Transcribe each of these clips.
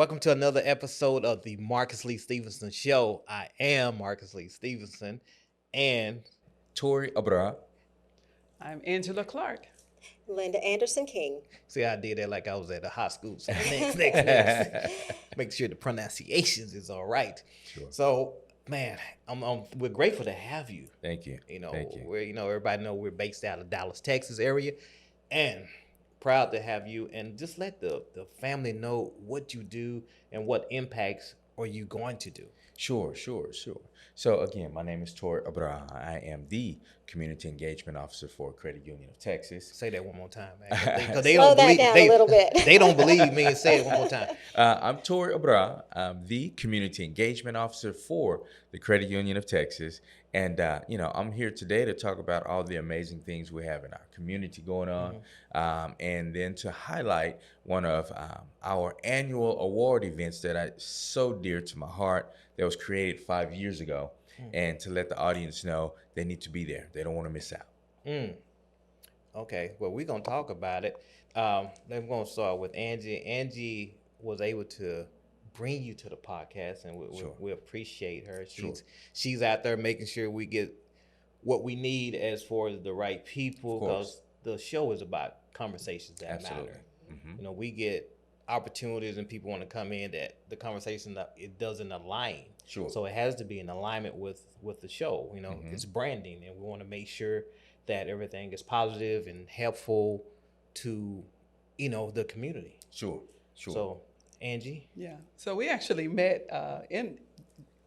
Welcome to another episode of the Marcus Lee Stephenson Show. I am Marcus Lee Stephenson, and Tory Abra. I'm Angela Clark. Linda Anderson King. see, I did that like I was at a high school. So next. Make sure the pronunciations is all right. Sure. So, man, we're grateful to have you. Thank you. Thank you. We're everybody know we're based out of Dallas, Texas area, and proud to have you. And just let the family know what you do and what impacts are you going to do. Sure. So again, my name is Tory Abra. I am the Community Engagement Officer for Credit Union of Texas. Say that one more time, man. Because they Slow don't that believe down a little bit. They don't believe me. And say it one more time. I'm Tory Abra. I'm the Community Engagement Officer for the Credit Union of Texas. And, I'm here today to talk about all the amazing things we have in our community going on, and then to highlight one of our annual award events that are so dear to my heart that was created 5 years ago, and to let the audience know they need to be there. They don't want to miss out. Okay, well, we're going to talk about it. We're going to start with Angie. Angie was able to bring you to the podcast, and we appreciate her. She's out there making sure we get what we need as far as the right people, because the show is about conversations that matter. Mm-hmm. We get opportunities and people want to come in that the conversation it doesn't align. So it has to be in alignment with the show. It's branding, and we want to make sure that everything is positive and helpful to the community. Sure. So Angie? Yeah. So we actually met in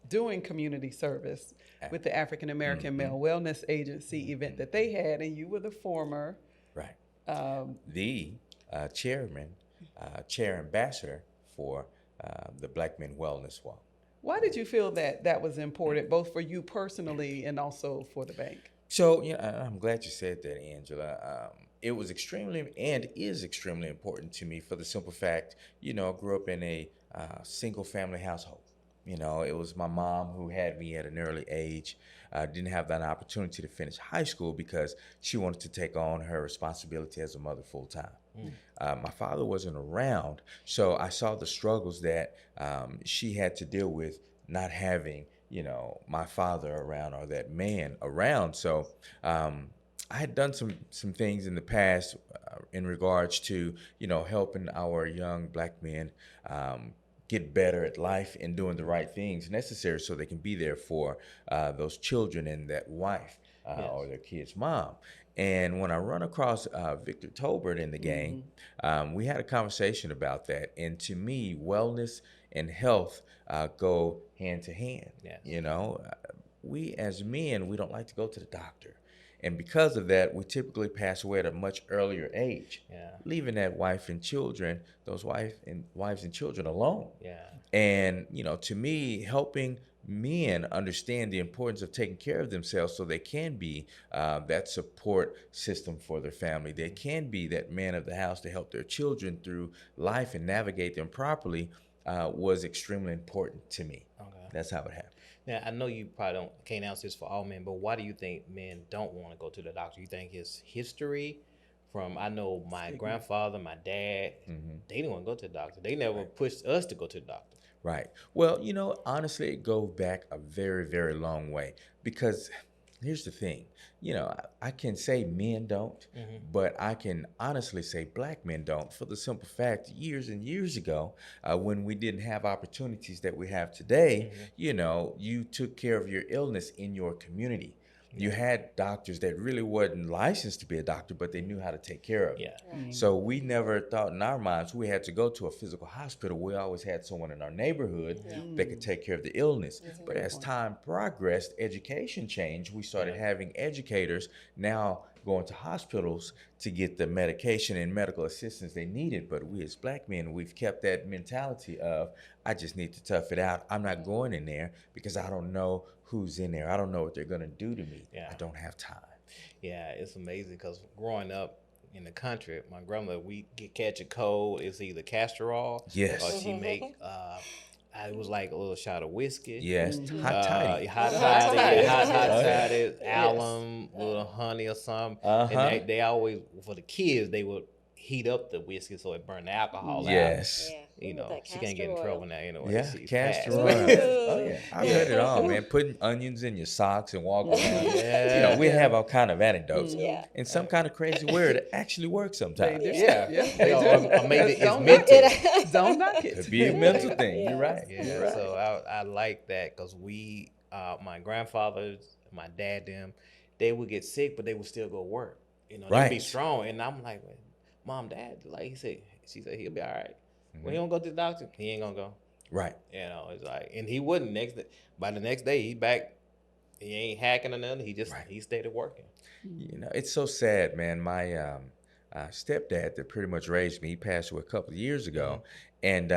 doing community service with the African American Male Wellness Agency event that they had, and you were the former. Right. The chair ambassador for the Black Men Wellness Walk. Why did you feel that was important, both for you personally and also for the bank? So, I'm glad you said that, Angela. It was extremely and is extremely important to me for the simple fact, I grew up in a single family household. It was my mom who had me at an early age. Didn't have that opportunity to finish high school because she wanted to take on her responsibility as a mother full time. My father wasn't around, so I saw the struggles that she had to deal with not having, my father around or that man around. So I had done some things in the past in regards to, helping our young Black men get better at life and doing the right things necessary so they can be there for those children and that wife or their kid's mom. And when I run across Victor Tolbert in the gang, we had a conversation about that. And to me, wellness and health go hand to hand. Yes. We as men, we don't like to go to the doctor. And because of that, we typically pass away at a much earlier age, leaving that wives and children alone. Yeah. And, to me, helping men understand the importance of taking care of themselves so they can be that support system for their family. They can be that man of the house to help their children through life and navigate them properly was extremely important to me. Okay. That's how it happened. Now, I know you probably can't answer this for all men, but why do you think men don't want to go to the doctor? You think it's history from, I know my grandfather, my dad, they didn't want to go to the doctor. They never pushed us to go to the doctor. Right. Well, honestly, it goes back a very, very long way because here's the thing. I can say men don't, but I can honestly say Black men don't for the simple fact years and years ago, when we didn't have opportunities that we have today, you took care of your illness in your community. You had doctors that really wasn't licensed to be a doctor, but they knew how to take care of you. So we never thought in our minds we had to go to a physical hospital. We always had someone in our neighborhood that could take care of the illness. But as time progressed, education changed. We started having educators now going to hospitals to get the medication and medical assistance they needed. But we as Black men, we've kept that mentality of, I just need to tough it out. I'm not going in there because I don't know who's in there. I don't know what they're going to do to me. I don't have time. Yeah, it's amazing because growing up in the country, my grandmother, we catch a cold, it's either castor oil, or she make it was like a little shot of whiskey. Yes, hot toddy, alum, little honey or something. And they always, for the kids, they would heat up the whiskey so it burned the alcohol out. Yes. Yeah. You Ooh, know, that she can't get in castor trouble oil. now anyway. Yeah, She's castor fast. oil. Oh yeah, I've heard it all, man. Putting onions in your socks and walking around. Yeah. You know, we have all kind of anecdotes. Yeah. And some kind of crazy word it actually works They sometimes. do. Yeah. Yeah, they You do. know, or maybe it's Don't mental. knock it. Don't knock it. Could be a mental thing. You're right. Yeah, You're right. so I like that because my grandfathers, my dad, they would get sick, but they would still go work. You know, they'd be Right. strong. And I'm like, Mom, Dad, like she said, he'll be all right. When he don't go to the doctor, he ain't gonna go. Right. You know, it's like, and he wouldn't by the next day, he back. He ain't hacking or nothing. He stayed working. You know, it's so sad, man. My stepdad that pretty much raised me, he passed away a couple of years ago. And,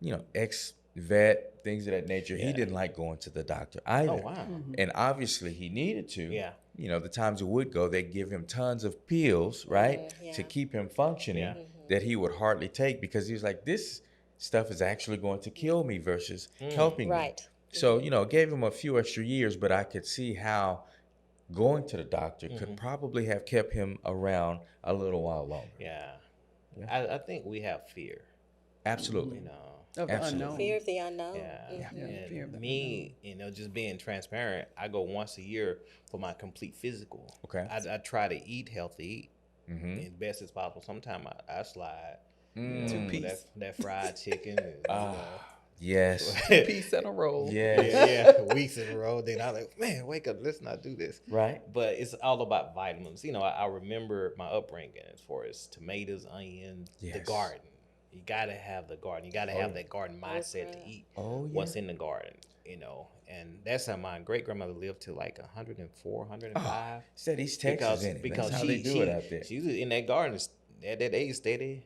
you know, ex-vet, things of that nature. He Yeah. didn't like going to the doctor either. Oh wow. And obviously he needed to. Yeah. You know, the times it would go, they'd give him tons of pills, right, Yeah. to keep him functioning Yeah. that he would hardly take because he was like, this stuff is actually going to kill me versus helping me. Right. So, you know, it gave him a few extra years, but I could see how going to the doctor could probably have kept him around a little while longer. Yeah. Yeah. I think we have fear. Absolutely. You know. Of the Absolutely. unknown. Fear of the unknown. Yeah. Yeah, And fear of the me, you know, just being transparent, I go once a year for my complete physical. Okay. I try to eat healthy, Mm-hmm. as best as possible. Sometimes I slide. Mm. Two-piece. That fried chicken. And, Yes. Peace and a roll. Yes. yeah, weeks in a row. Then I like, man, wake up, let's not do this. Right. But it's all about vitamins. You know, I remember my upbringing as far as tomatoes, onions, the Yes. garden. You got to have the garden. You got to have that garden mindset to eat Oh, yeah. what's in the garden, you know. And that's how my great-grandmother lived to like 104, 105. Said East Texas in it. Because That's how they do it out there. She was in that garden at that age steady.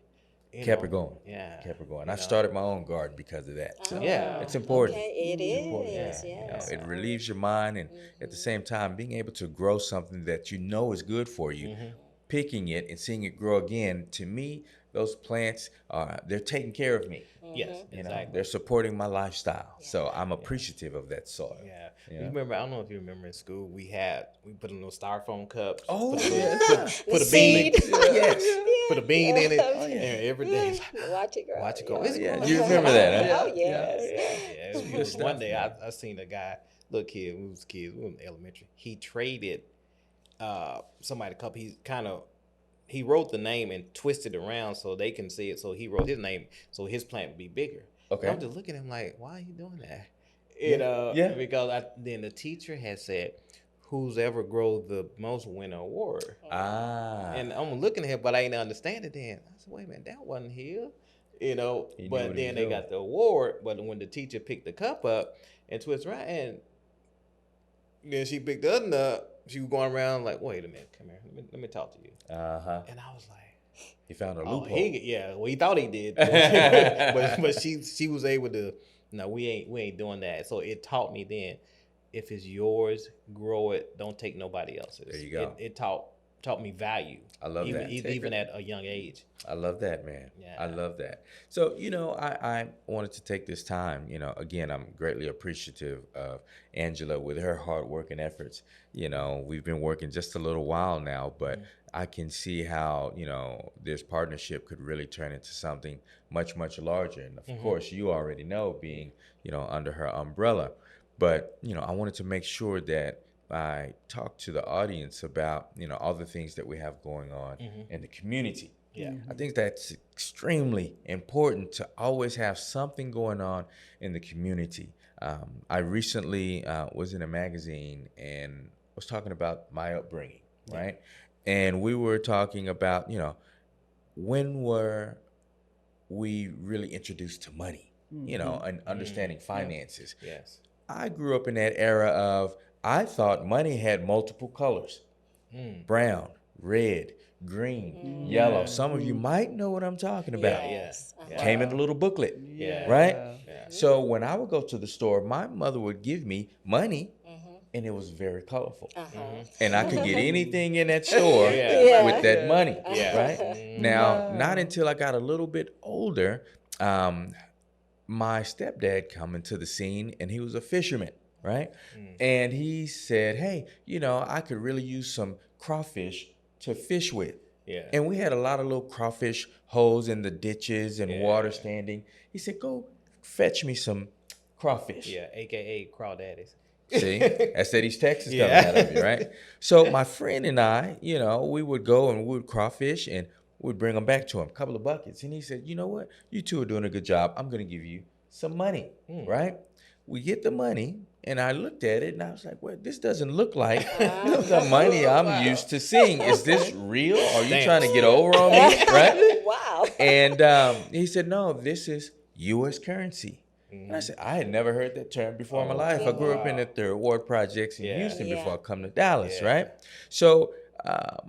you Kept know. her going. Yeah. Kept her going. You I know. started my own garden because of that. Oh, Yeah. It's important. Okay, it It's is. important. Yes. You know, it relieves your mind, and at the same time, being able to grow something that you know is good for you, picking it and seeing it grow again. To me, those plants they're taking care of me. Yes, You know, exactly. they're supporting my lifestyle. So I'm appreciative of that soil. Yeah. Yeah. You remember, I don't know if you remember in school, we put in those styrofoam cups. Oh, put a, yes. put a Seed. bean. Yes. Put a bean in it. Oh, yeah. And every day. Watch it grow. Watch it go. Yeah. It's Yeah, growing. you remember that, huh? Oh, yes. Yeah, Good it was stuff, one day man. I seen a guy, little kid, we was kids, we were in elementary. He traded somebody a cup. He wrote the name and twisted it around so they can see it. So he wrote his name so his plant would be bigger. Okay. I'm just looking at him like, why are you doing that? Yeah. Because then the teacher had said, who's ever grow the most win an award. Ah. And I'm looking at him, but I ain't understand it then. I said, wait a minute, that wasn't here. You know, He knew but what he then was they doing. got the award. But when the teacher picked the cup up and twisted around, and then she picked the other up, she was going around like, wait a minute, come here, let me talk to you. Uh-huh. And I was like, He found a oh, loophole. he thought he did, but she was able to. No, we ain't doing that. So it taught me then, if it's yours, grow it. Don't take nobody else's. There you go. It taught me value. I love that. Even at a young age. I love that, man. Yeah. I love that. So, you know, I wanted to take this time, you know, again, I'm greatly appreciative of Angela with her hard work and efforts. You know, we've been working just a little while now, but I can see how, you know, this partnership could really turn into something much, much larger. And of course, you already know, being, you know, under her umbrella. But, you know, I wanted to make sure that I talk to the audience about, you know, all the things that we have going on in the community. Yeah. I think that's extremely important to always have something going on in the community. I recently was in a magazine and was talking about my upbringing, right? And we were talking about, you know, when were we really introduced to money, you know, and understanding finances. Yes. I grew up in that era of, I thought money had multiple colors: brown, red, green, yellow. Some of you might know what I'm talking about. Yes. Yeah. Came in a little booklet, Yeah. right? Yeah. So when I would go to the store, my mother would give me money, and it was very colorful. And I could get anything in that store Yeah. with that money, Yeah. right? Now, not until I got a little bit older, my stepdad come into the scene, and he was a fisherman, right? And he said, hey, you know, I could really use some crawfish to fish with. Yeah. And we had a lot of little crawfish holes in the ditches and water standing. He said, go fetch me some crawfish. Yeah, AKA crawdaddies. See, that's that East Texas coming out of you, right? So my friend and I, we would go and we would crawfish and we'd bring them back to him, a couple of buckets. And he said, you know what? You two are doing a good job. I'm going to give you some money, right? We get the money, and I looked at it, and I was like, well, this doesn't look like the money I'm used to seeing. Is this real? Are you trying to get over on me, right? Wow. And he said, no, this is U.S. currency. And I said, I had never heard that term before in my life. I grew up in the Third Ward projects in Houston before I come to Dallas, right? So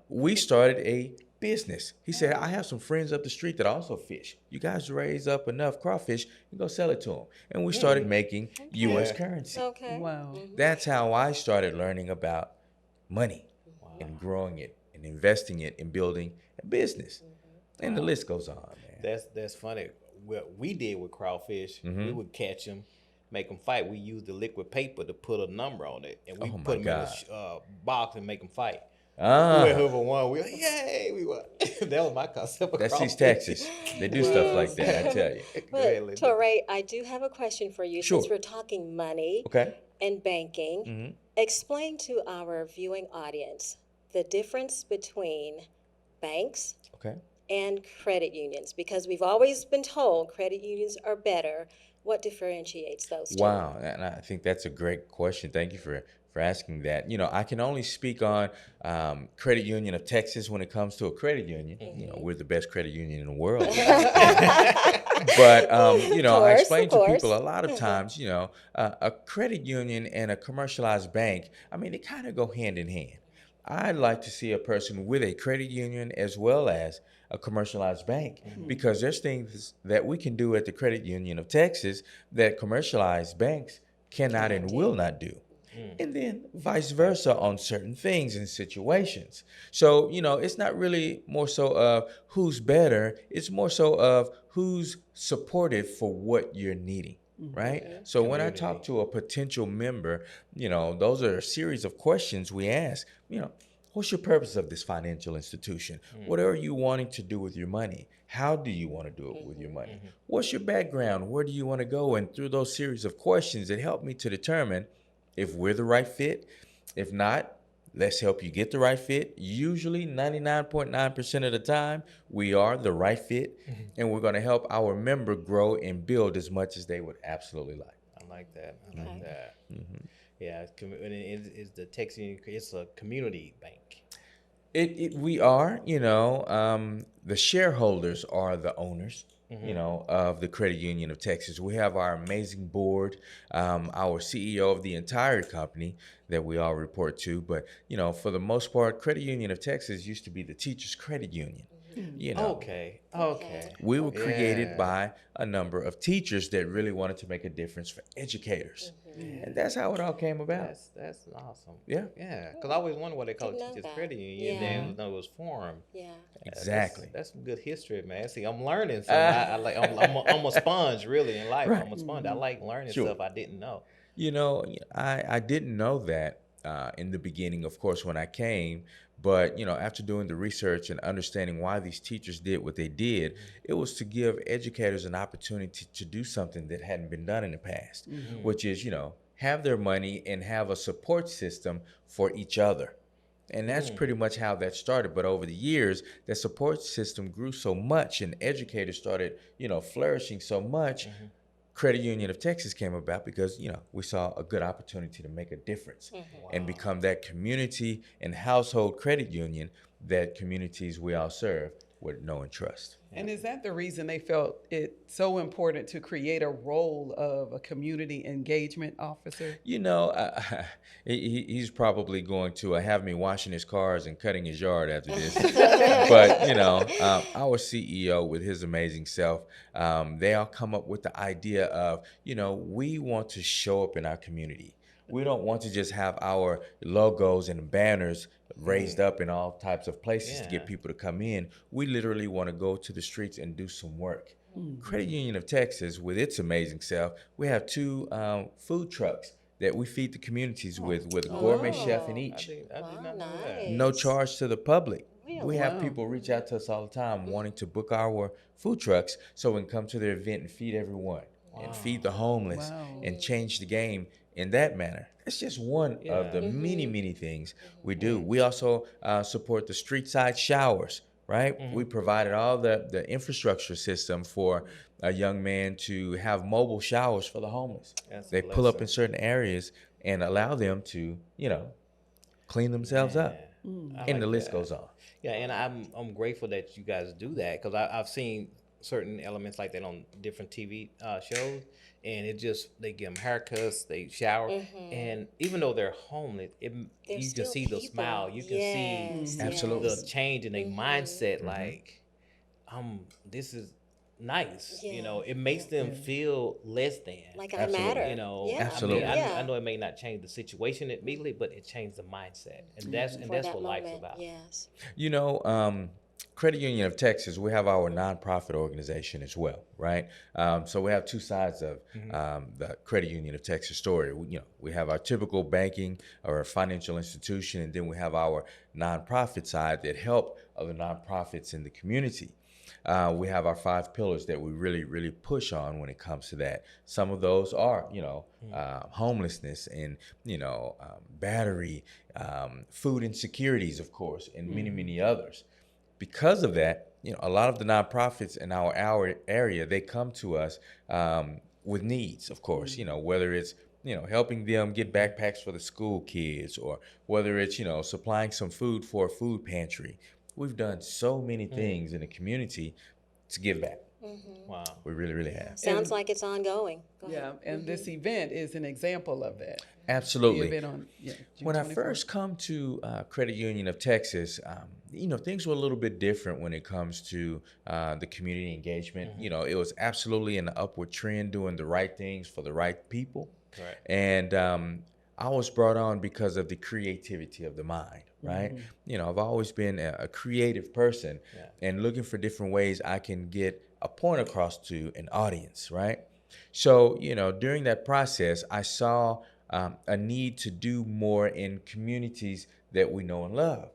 we started a business. He said, I have some friends up the street that also fish. You guys raise up enough crawfish and go sell it to them. And we started making U.S. currency. Okay. Wow. That's how I started learning about money and growing it and investing it and building a business. And the list goes on, man. That's funny. What we did with crawfish, we would catch them, make them fight. We used the liquid paper to put a number on it, and we put them in a box and make them fight. Whoever won, we like, yay, we won. That was my concept of That's crawfish. East Texas. They do stuff like that, I tell you. But Torre, I do have a question for you. Sure. Since we're talking money Okay. and banking, explain to our viewing audience the difference between banks Okay. and credit unions, because we've always been told credit unions are better. What differentiates those two? Wow, and I think that's a great question. Thank you for asking that. I can only speak on Credit Union of Texas when it comes to a credit union. We're the best credit union in the world. But, I explain to people a lot of times, a credit union and a commercialized bank, I mean, they kind of go hand in hand. I'd like to see a person with a credit union as well as a commercialized bank, because there's things that we can do at the Credit Union of Texas that commercialized banks cannot and will not do. And then vice versa on certain things and situations. So, it's not really more so of who's better. It's more so of who's supported for what you're needing. Right? So when I talk to a potential member, those are a series of questions we ask. What's your purpose of this financial institution? What are you wanting to do with your money? How do you want to do it with your money? What's your background? Where do you want to go? And through those series of questions, it helped me to determine if we're the right fit. If not, let's help you get the right fit. Usually 99.9% of the time, we are the right fit, and we're going to help our member grow and build as much as they would absolutely like. I like that. I like that. Yeah, it's the Texas. It's a community bank. We are, the shareholders are the owners. Of the Credit Union of Texas. We have our amazing board, our CEO of the entire company that we all report to. But, for the most part, Credit Union of Texas used to be the Teachers Credit Union. Okay. We were created by a number of teachers that really wanted to make a difference for educators. And that's how it all came about. That's awesome. Yeah. Yeah, because I always wondered why they call it Teachers Credit Union. And then it was formed. Yeah. Exactly. That's some good history, man. See, I'm learning something. I'm a sponge, really, in life. Right. I'm a sponge. I like learning stuff I didn't know. I didn't know that in the beginning, of course, when I came. But, after doing the research and understanding why these teachers did what they did, it was to give educators an opportunity to do something that hadn't been done in the past, which is, have their money and have a support system for each other. And that's pretty much how that started. But over the years, the support system grew so much and educators started, flourishing so much. Credit Union of Texas came about because, we saw a good opportunity to make a difference and become that community and household credit union that communities we all serve would know and trust. And is that the reason they felt it so important to create a role of a community engagement officer? He's probably going to have me washing his cars and cutting his yard after this. But, our CEO with his amazing self, they all come up with the idea of, we want to show up in our community. We don't want to just have our logos and banners raised up in all types of places to get people to come in. We literally want to go to the streets and do some work. Credit Union of Texas, with its amazing self, we have 2 food trucks that we feed the communities with a gourmet chef in each. I did not know that. Nice. No charge to the public. We have Wow. people reach out to us all the time wanting to book our food trucks so we can come to their event and feed everyone and feed the homeless Wow. and change the game in that manner. That's just one of the many, many things we do. We also support the street side showers, right? We provided all the infrastructure system for a young man to have mobile showers for the homeless. That's a They pull up in blessing. certain areas and allow them to, clean themselves up. I And like the list that. goes on. Yeah, and I'm grateful that you guys do that because I've seen certain elements like that on different TV shows, and they give them haircuts, they shower, and even though they're homeless, They're you can still see the people. smile, you can Yes, see Absolutely. the change in their mindset. Like, this is nice. It makes them feel less than. like I Absolutely. matter. Yeah, Absolutely. I mean, Yeah. I know it may not change the situation immediately, but it changed the mindset, and that's For that's that what life's moment, about. yes. Credit Union of Texas, we have our nonprofit organization as well, right? So we have two sides of the Credit Union of Texas story. We have our typical banking or financial institution, and then we have our nonprofit side that help other nonprofits in the community. We have our 5 pillars that we really, really push on when it comes to that. Some of those are, homelessness and, battery, food insecurities, of course, and many, many others. Because of that, a lot of the nonprofits in our area, they come to us with needs, of course, whether it's, helping them get backpacks for the school kids or whether it's, supplying some food for a food pantry. We've done so many things in the community to give back. Wow. We really, really have. Sounds like it's ongoing. Go ahead. Yeah, and this event is an example of that. The Absolutely. event on June When I 24th. first come to Credit Union of Texas, things were a little bit different when it comes to the community engagement. It was absolutely an upward trend, doing the right things for the right people. Right. And I was brought on because of the creativity of the mind, right? I've always been a creative person and looking for different ways I can get a point across to an audience, right? So, during that process, I saw a need to do more in communities that we know and love.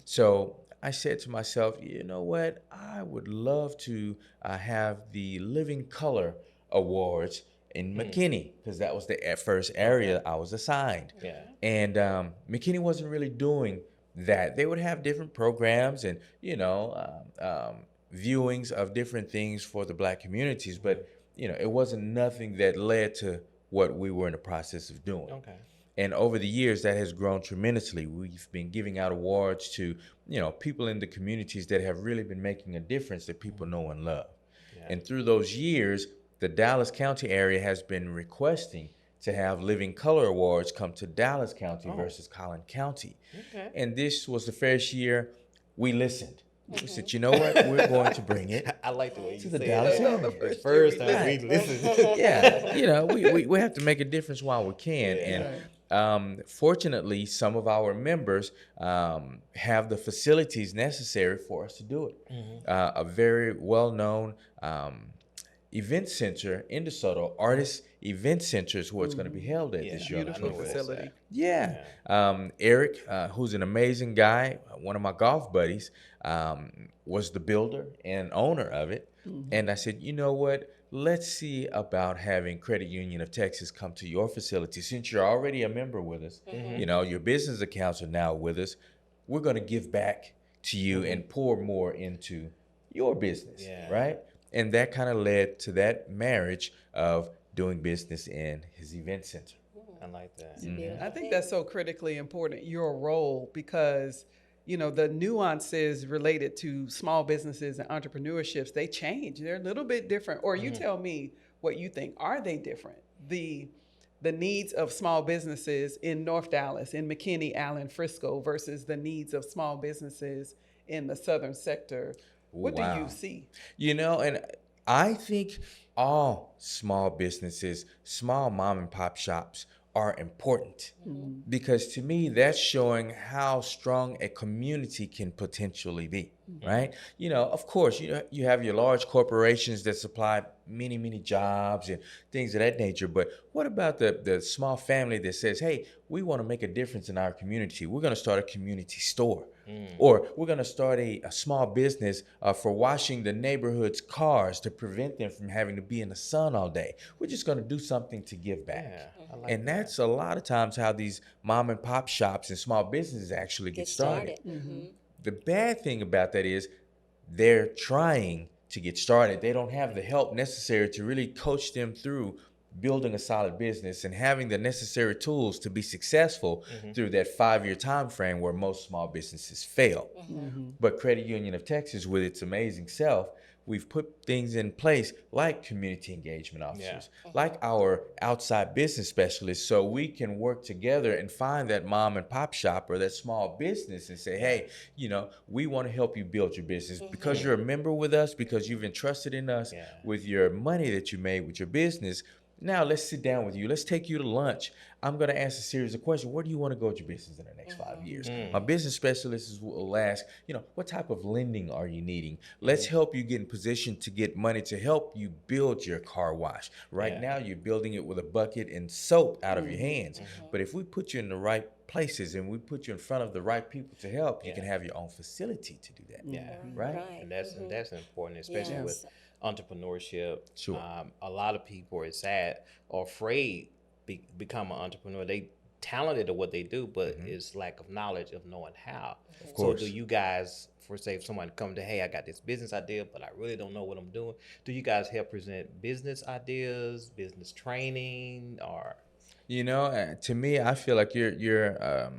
So I said to myself, you know what? I would love to have the Living Color Awards in McKinney, because that was the first area I was assigned. Yeah. And McKinney wasn't really doing that. They would have different programs and, viewings of different things for the Black communities, but, it wasn't nothing that led to what we were in the process of doing. Okay. And over the years, that has grown tremendously. We've been giving out awards to, people in the communities that have really been making a difference that people know and love. Yeah. And through those years, the Dallas County area has been requesting to have Living Color Awards come to Dallas County versus Collin County. Okay. And this was the first year we listened. We said, you know what? We're going to bring it. I like the way you To the say Dallas that. area. The first time we listened. Yeah, we have to make a difference while we can. And fortunately, some of our members have the facilities necessary for us to do it. A very well-known event center in DeSoto, Artist Event Center, is where it's going to be held at this year. Beautiful facility. Yeah. Eric, who's an amazing guy, one of my golf buddies, was the builder and owner of it. And I said, you know what? Let's see about having Credit Union of Texas come to your facility. Since you're already a member with us, your business accounts are now with us. We're going to give back to you and pour more into your business, right? And that kind of led to that marriage of doing business in his event center. I like that. I think that's so critically important, your role, because, the nuances related to small businesses and entrepreneurships, they change. They're a little bit different. Or you tell me what you think. Are they different? The needs of small businesses in North Dallas, in McKinney, Allen, Frisco, versus the needs of small businesses in the southern sector. What do you see? And I think all small businesses, small mom and pop shops are important. Because to me, that's showing how strong a community can potentially be, right? You know, of course, you have your large corporations that supply many, many jobs and things of that nature. But what about the small family that says, hey, we want to make a difference in our community. We're going to start a community store. Or we're going to start a small business for washing the neighborhood's cars to prevent them from having to be in the sun all day. We're just going to do something to give back. Yeah, I like And that. that's a lot of times how these mom and pop shops and small businesses actually get started. The bad thing about that is they're trying to get started. They don't have the help necessary to really coach them through building a solid business and having the necessary tools to be successful through that 5-year time frame where most small businesses fail. But Credit Union of Texas, with its amazing self, we've put things in place like community engagement officers, like our outside business specialists, so we can work together and find that mom and pop shop or that small business and say, hey, you know, we want to help you build your business because you're a member with us, because you've entrusted in us with your money that you made with your business. Now let's sit down with you. Let's take you to lunch. I'm going to ask a series of questions. Where do you want to go with your business in the next 5 years? My business specialists will ask, you know, what type of lending are you needing? Let's help you get in position to get money to help you build your car wash. Right now, you're building it with a bucket and soap out of your hands. But if we put you in the right places and we put you in front of the right people to help, you can have your own facility to do that. Right? And that's important, especially with entrepreneurship. A lot of people are sad or afraid become an entrepreneur. They talented at what they do, but it's lack of knowledge of knowing how. Of course. So do you guys, for say if someone come to, hey, I got this business idea, but I really don't know what I'm doing, do you guys help present business ideas, business training, or? You know, to me, I feel like you're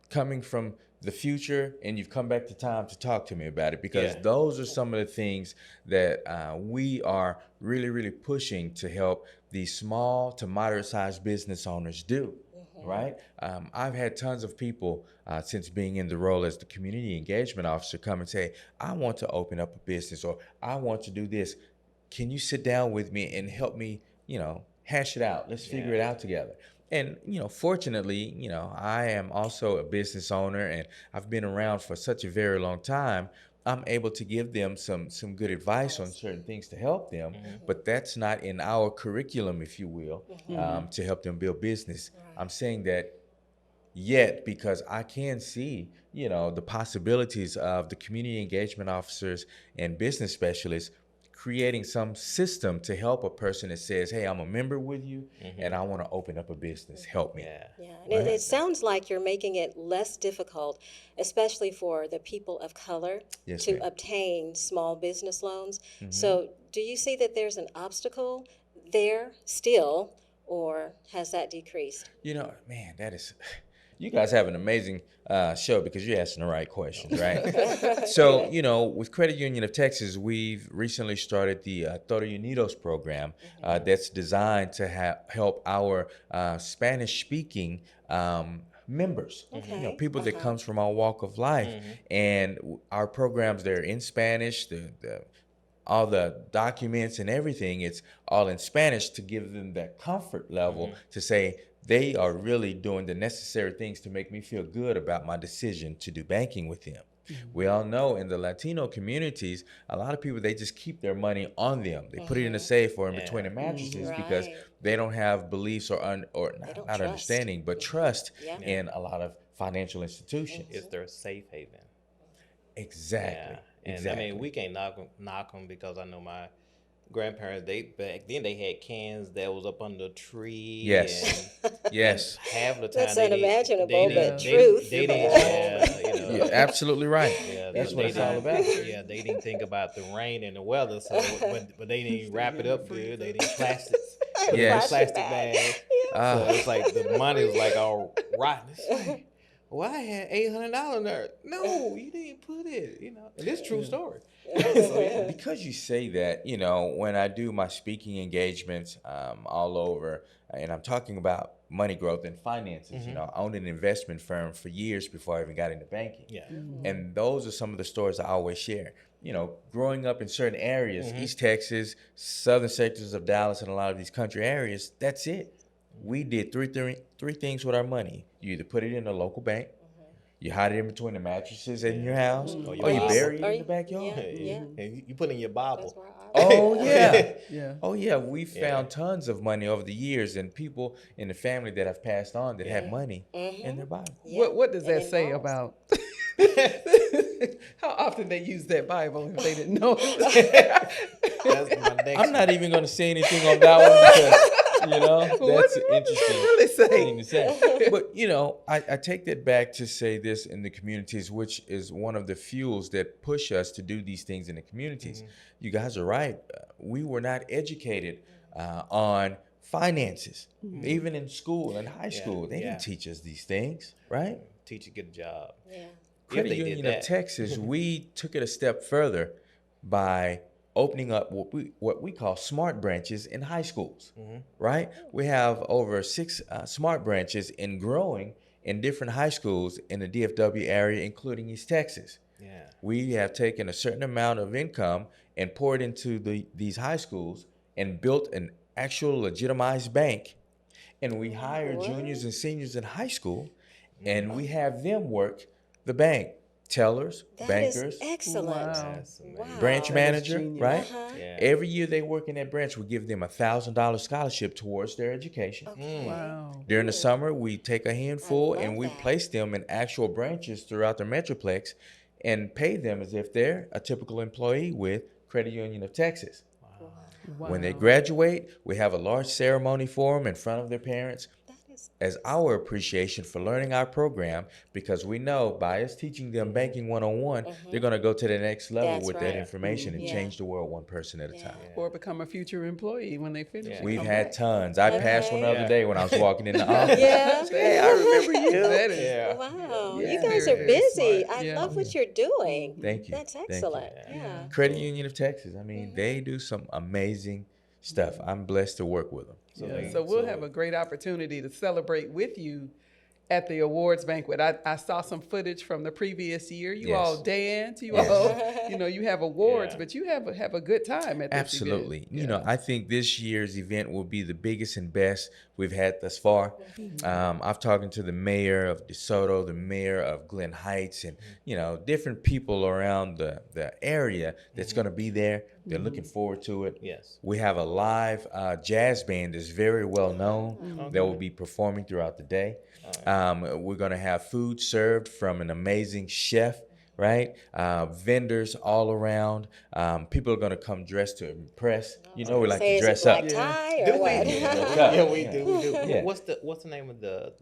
coming from the future and you've come back to time to talk to me about it, because those are some of the things that we are really, really pushing to help these small to moderate sized business owners do. Right? I've had tons of people since being in the role as the community engagement officer come and say, I want to open up a business, or I want to do this. Can you sit down with me and help me, you know, hash it out? Let's figure it out together. And, you know, fortunately, you know, I am also a business owner and I've been around for such a very long time. I'm able to give them some good advice on certain things to help them, but that's not in our curriculum, if you will, to help them build business. I'm saying that yet because I can see, you know, the possibilities of the community engagement officers and business specialists creating some system to help a person that says, hey, I'm a member with you and I want to open up a business. Help me. And it sounds like you're making it less difficult, especially for the people of color, to obtain small business loans. So do you see that there's an obstacle there still, or has that decreased? You know, man, that is... You guys have an amazing show because you're asking the right questions, right? So, you know, with Credit Union of Texas, we've recently started the Torre program that's designed to help our Spanish-speaking members, you know, people that comes from our walk of life. And our programs, they're in Spanish, all the documents and everything, it's all in Spanish to give them that comfort level to say, they are really doing the necessary things to make me feel good about my decision to do banking with them. We all know in the Latino communities, a lot of people, they just keep their money on them. They put it in a safe or in between the mattresses because they don't have beliefs or not understanding, but trust in a lot of financial institutions. It's their safe haven. Exactly. And I mean, we can't knock them because I know my grandparents, back then they had cans that was up under a tree. Yes. Yes. Half the time that's unimaginable, but truth. They didn't, you know. You're absolutely right. Yeah, that's what it's all about. Yeah, they didn't think about the rain and the weather, so but they didn't wrap it up good. They didn't plastic bag. So it's like the money was like all rotten. It's like, well, I had $800 there. No, you didn't put it. You know, and this true story. Because you say that, you know, when I do my speaking engagements all over, and I'm talking about money growth and finances, you know, I owned an investment firm for years before I even got into banking. And those are some of the stories I always share. You know, growing up in certain areas, East Texas, southern sectors of Dallas, and a lot of these country areas, that's it. we did three things with our money. You either put it in a local bank, you hide it in between the mattresses in your house, or you bury it in the backyard. Yeah. And you put in your That's Bible. where I Oh yeah. Yeah. Oh yeah, we found tons of money over the years, and people in the family that have passed on that had money in their Bible. Yeah. What does that And say involves. about how often they use that Bible if they didn't know? That's my next I'm not even going to say anything on that one because that's an what does interesting it really say? thing to say. But I take that back to say this in the communities, which is one of the fuels that push us to do these things in the communities. You guys are right. We were not educated on finances, even in school and high school. They didn't teach us these things, right? Teach a good job. Yeah. Credit Union of Texas, we took it a step further by opening up what we call smart branches in high schools, right? We have over 6 smart branches and growing in different high schools in the DFW area, including East Texas. Yeah. We have taken a certain amount of income and poured into these high schools and built an actual legitimized bank. And we hire juniors and seniors in high school, and we have them work the bank. Tellers, That bankers, is excellent. Wow. That's amazing. branch manager, genius. right? Yeah. Every year they work in that branch, we give them $1,000 scholarship towards their education. Wow. During the summer, we take a handful I love and we that. place them in actual branches throughout the Metroplex and pay them as if they're a typical employee with Credit Union of Texas. Wow. When they graduate, we have a large ceremony for them in front of their parents That is as our appreciation for learning our program, because we know by us teaching them banking 101, they're going to go to the next level That's with right. that information and Yeah. change the world one person at a time. Or become a future employee when they finish. Yeah. and We've come had back. tons. I passed one the other Yeah. day when I was walking in the office. Yeah. Hey, I remember you. That is Yeah. Wow. Yeah. You guys Very, are very busy. smart. I Yeah. love what you're doing. Thank you. That's Thank you. excellent. Yeah. Credit Union of Texas. I mean, they do some amazing stuff. I'm blessed to work with them. Yeah, so we'll have a great opportunity to celebrate with you at the awards banquet. I saw some footage from the previous year. You Yes. all dance. You Yes. all, you have awards, Yeah. but you have a good time at this Absolutely. event. I think this year's event will be the biggest and best we've had thus far. I've talked to the mayor of DeSoto, the mayor of Glen Heights, and, different people around the area that's going to be there. They're looking forward to it. Yes. We have a live jazz band that's very well known that will be performing throughout the day. We're going to have food served from an amazing chef, right? Vendors all around. People are going to come dressed to impress. We like Say, to dress is it up. black tie Do or we? what? Yeah, we do. We do. Yeah. What's the name of the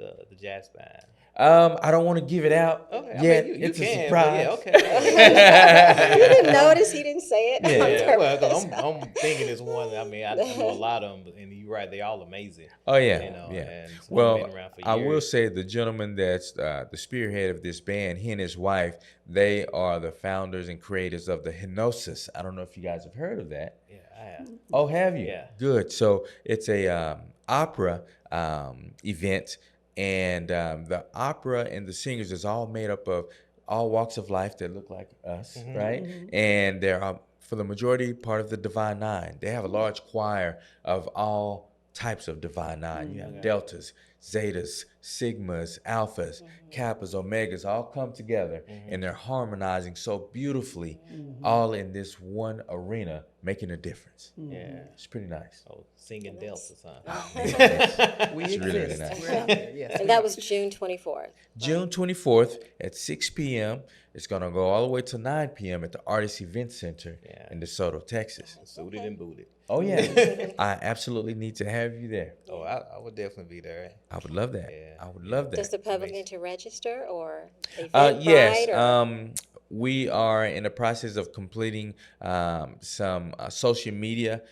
jazz band? I don't want to give it out Okay, yet. I mean, you It's a can. surprise. But yeah, okay. You didn't notice he didn't say it. Yeah. on Yeah, well, purpose. 'cause I'm thinking it's one. I mean, I know a lot of them, and you're right. They're all amazing. Oh yeah, And yeah. some of them been around for I will years. say the gentleman that's the spearhead of this band, he and his wife, they are the founders and creators of the Henosis. I don't know if you guys have heard of that. Yeah, I have. Oh, have you? Yeah. Good. So it's a opera event, and the opera and the singers is all made up of all walks of life that look like us, right? And they're for the majority part of the Divine Nine. They have a large choir of all types of Divine Nine. You have deltas, zetas, sigmas, alphas, kappas, omegas, all come together, and they're harmonizing so beautifully, all in this one arena, making a difference. Yeah. It's pretty nice. Oh, singing deltas, huh? We It's really, really exist. nice. We're out there, yes. And that was June 24th. June 24th at 6 p.m. It's going to go all the way to 9 p.m. at the Artist Event Center in DeSoto, Texas. Suited and booted. Oh, yeah. I absolutely need to have you there. Oh, I would definitely be there. I would love that. Yeah. I would love that. Does the public need to register or Yes. Eventbrite or- We are in the process of completing some social media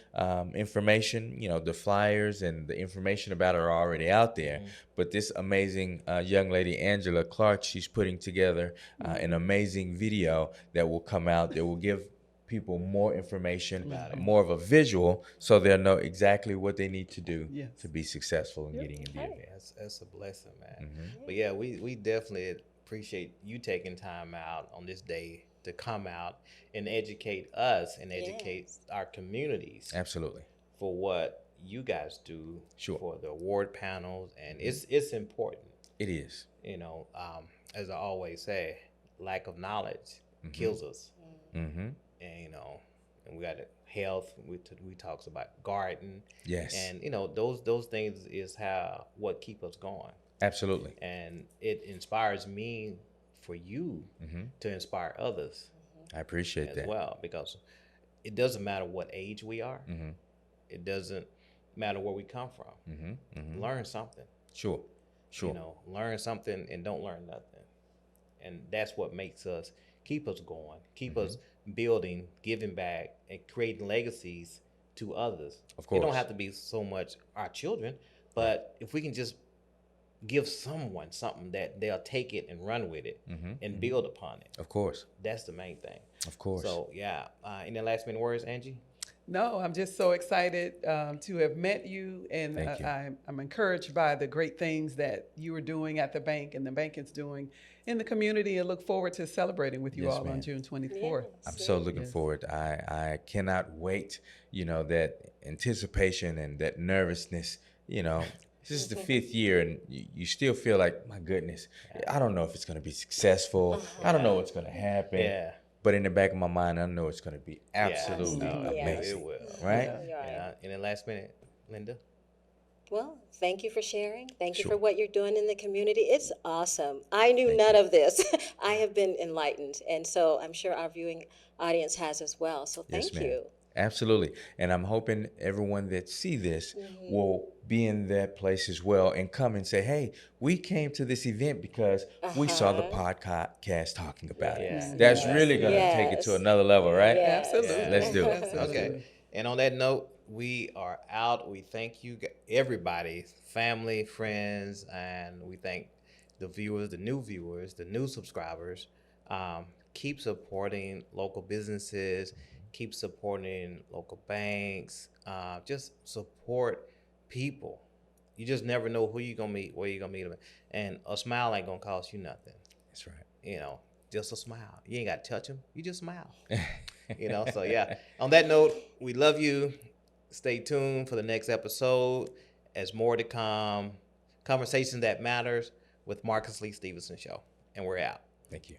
information. The flyers and the information about it are already out there. But this amazing young lady, Angela Clark, she's putting together an amazing video that will come out that will give people more information, more of a visual, so they'll know exactly what they need to do to be successful in getting in the event. That's a blessing, man. But yeah, we definitely appreciate you taking time out on this day to come out and educate us and educate our communities Absolutely. for what you guys do Sure. for the award panels, and it's important. It is. You know, as I always say, lack of knowledge kills us. Mm-hmm. And you know, and we got health. We talks about garden. Yes. And you know, those things is what keep us going. Absolutely. And it inspires me for you to inspire others. I appreciate as that. well, because it doesn't matter what age we are. It doesn't matter where we come from. Learn something. Sure. You know, learn something and don't learn nothing. And that's what makes us keep us going, keep us building, giving back, and creating legacies to others. Of course. It don't have to be so much our children, but if we can just give someone something that they'll take it and run with it and build upon it. Of course. That's the main thing. Of course. So, yeah. Any last minute words, Angie? No, I'm just so excited to have met you, and I'm encouraged by the great things that you are doing at the bank and the bank is doing in the community, and look forward to celebrating with you all on June 24th. I'm so looking forward. I cannot wait, you know, that anticipation and that nervousness, you know. This is the 5th year, and you still feel like, my goodness, I don't know if it's going to be successful. I don't know what's going to happen. Yeah. But in the back of my mind, I know it's going to be absolutely amazing. It will. Right? In the last minute, Linda? Well, thank you for sharing. Thank you for what you're doing in the community. It's awesome. I knew none of this. I have been enlightened, and so I'm sure our viewing audience has as well. So thank you. Absolutely. And I'm hoping everyone that see this will be in that place as well and come and say, hey, we came to this event because we saw the podcast talking about it. That's really going to take it to another level, right? Absolutely. Let's do it. Okay. And on that note, we are out. We thank you, everybody, family, friends, and we thank the viewers, the new subscribers. Keep supporting local businesses. Keep supporting local banks. Just support people. You just never know who you're going to meet, where you're going to meet them. And a smile ain't going to cost you nothing. That's right. You know, just a smile. You ain't got to touch them. You just smile. You know, so yeah. On that note, we love you. Stay tuned for the next episode as more to come. Conversation that matters with Marcus Lee Stephenson Show. And we're out. Thank you.